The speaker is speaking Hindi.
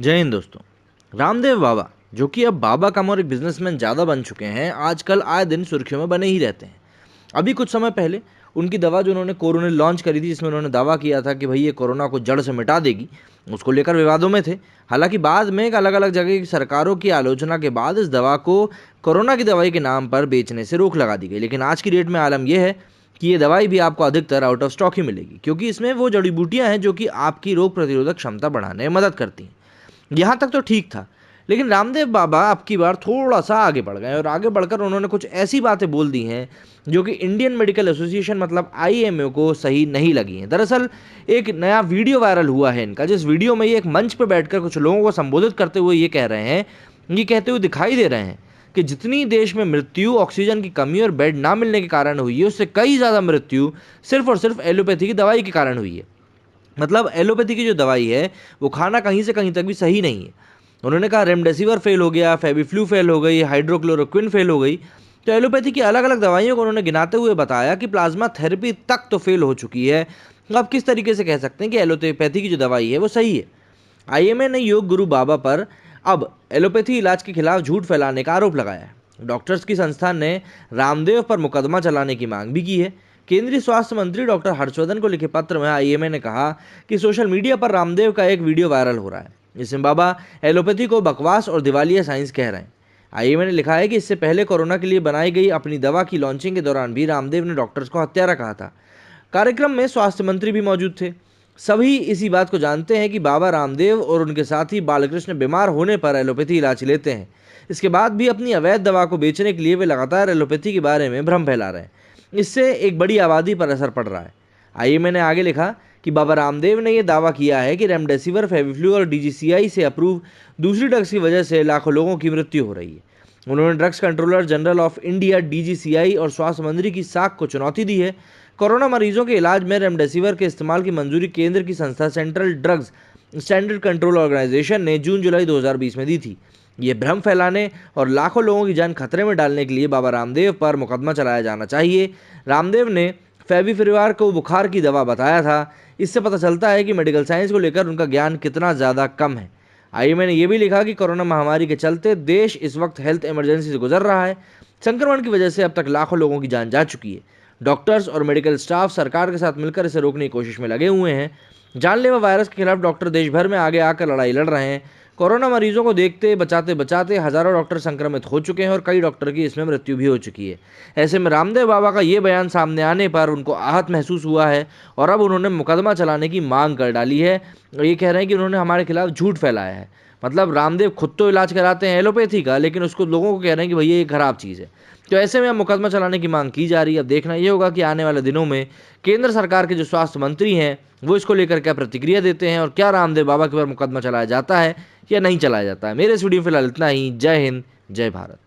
जय हिंद दोस्तों। रामदेव बाबा जो कि अब बाबा कम और एक बिजनेसमैन ज़्यादा बन चुके हैं, आजकल आए दिन सुर्खियों में बने ही रहते हैं। अभी कुछ समय पहले उनकी दवा जो उन्होंने कोरोना लॉन्च करी थी, जिसमें उन्होंने दावा किया था कि भाई ये कोरोना को जड़ से मिटा देगी, उसको लेकर विवादों में थे। हालांकि बाद में एक अलग अलग जगह की सरकारों की आलोचना के बाद इस दवा को कोरोना की दवाई के नाम पर बेचने से रोक लगा दी गई। लेकिन आज की डेट में आलम यह है कि ये दवाई भी आपको अधिकतर आउट ऑफ स्टॉक ही मिलेगी, क्योंकि इसमें वो जड़ी बूटियां हैं जो कि आपकी रोग प्रतिरोधक क्षमता बढ़ाने में मदद करती हैं। यहाँ तक तो ठीक था, लेकिन रामदेव बाबा अब की बार थोड़ा सा आगे बढ़ गए और आगे बढ़कर उन्होंने कुछ ऐसी बातें बोल दी हैं जो कि इंडियन मेडिकल एसोसिएशन मतलब आईएमए को सही नहीं लगी हैं। दरअसल एक नया वीडियो वायरल हुआ है इनका, जिस वीडियो में ये एक मंच पर बैठकर कुछ लोगों को संबोधित करते हुए ये कह रहे हैं, ये कहते हुए दिखाई दे रहे हैं कि जितनी देश में मृत्यु ऑक्सीजन की कमी और बेड ना मिलने के कारण हुई है, उससे कई ज़्यादा मृत्यु सिर्फ और सिर्फ एलोपैथी की दवाई के कारण हुई है। मतलब एलोपैथी की जो दवाई है वो खाना कहीं से कहीं तक भी सही नहीं है। उन्होंने कहा रेमडेसिविर फेल हो गया, फेविफ्लू फेल हो गई, हाइड्रोक्लोरोक्विन फेल हो गई। तो एलोपैथी की अलग अलग दवाइयों को उन्होंने गिनाते हुए बताया कि प्लाज्मा थेरेपी तक तो फेल हो चुकी है। अब किस तरीके से कह सकते हैं कि एलोपैथी की जो दवाई है वो सही है। आईएमए ने योग गुरु बाबा पर अब एलोपैथी इलाज के खिलाफ झूठ फैलाने का आरोप लगाया है। डॉक्टर्स की संस्था ने रामदेव पर मुकदमा चलाने की मांग भी की है। केंद्रीय स्वास्थ्य मंत्री डॉक्टर हर्षवर्धन को लिखे पत्र में आईएमए ने कहा कि सोशल मीडिया पर रामदेव का एक वीडियो वायरल हो रहा है, जिसमें बाबा एलोपैथी को बकवास और दिवालिया साइंस कह रहे हैं। आईएमए ने लिखा है कि इससे पहले कोरोना के लिए बनाई गई अपनी दवा की लॉन्चिंग के दौरान भी रामदेव ने डॉक्टर्स को हत्यारा कहा था। कार्यक्रम में स्वास्थ्य मंत्री भी मौजूद थे। सभी इसी बात को जानते हैं कि बाबा रामदेव और उनके साथी बालकृष्ण बीमार होने पर एलोपैथी इलाज लेते हैं। इसके बाद भी अपनी अवैध दवा को बेचने के लिए वे लगातार एलोपैथी के बारे में भ्रम फैला रहे हैं। इससे एक बड़ी आबादी पर असर पड़ रहा है। आईएमए ने आगे लिखा कि बाबा रामदेव ने यह दावा किया है कि रेमडेसिविर, फेविफ्लू और डीजीसीआई से अप्रूव दूसरी ड्रग्स की वजह से लाखों लोगों की मृत्यु हो रही है। उन्होंने drugs controller general of India DGCI और स्वास्थ्य मंत्री की साख को चुनौती दी है। कोरोना मरीजों के इलाज में रेमडेसिविर के इस्तेमाल की मंजूरी केंद्र की संस्था central drugs standard control organisation ने जून जुलाई 2020 में दी थी। ये भ्रम फैलाने और लाखों लोगों की जान खतरे में डालने के लिए बाबा रामदेव पर मुकदमा चलाया जाना चाहिए। रामदेव ने फेविपिराविर को बुखार की दवा बताया था। इससे पता चलता है कि मेडिकल साइंस को लेकर उनका ज्ञान कितना ज़्यादा कम है। आईएमए ने यह भी लिखा कि कोरोना महामारी के चलते देश इस वक्त हेल्थ इमरजेंसी से गुजर रहा है। संक्रमण की वजह से अब तक लाखों लोगों की जान जा चुकी है। डॉक्टर्स और मेडिकल स्टाफ सरकार के साथ मिलकर इसे रोकने की कोशिश में लगे हुए हैं। जानलेवा वायरस के खिलाफ डॉक्टर देश भर में आगे आकर लड़ाई लड़ रहे हैं। कोरोना मरीजों को देखते बचाते बचाते हजारों डॉक्टर संक्रमित हो चुके हैं और कई डॉक्टर की इसमें मृत्यु भी हो चुकी है। ऐसे में रामदेव बाबा का ये बयान सामने आने पर उनको आहत महसूस हुआ है और अब उन्होंने मुकदमा चलाने की मांग कर डाली है। और ये कह रहे हैं कि उन्होंने हमारे खिलाफ झूठ फैलाया है। मतलब रामदेव खुद तो इलाज कराते हैं एलोपैथी का, लेकिन उसको लोगों को कह रहे हैं कि भैया ये खराब चीज़ है। तो ऐसे में अब मुकदमा चलाने की मांग की जा रही है। अब देखना ये होगा कि आने वाले दिनों में केंद्र सरकार के जो स्वास्थ्य मंत्री हैं वो इसको लेकर क्या प्रतिक्रिया देते हैं और क्या रामदेव बाबा के ऊपर मुकदमा चलाया जाता है या नहीं चलाया जाता है। मेरे इस वीडियो में फिलहाल इतना ही। जय हिंद, जय भारत।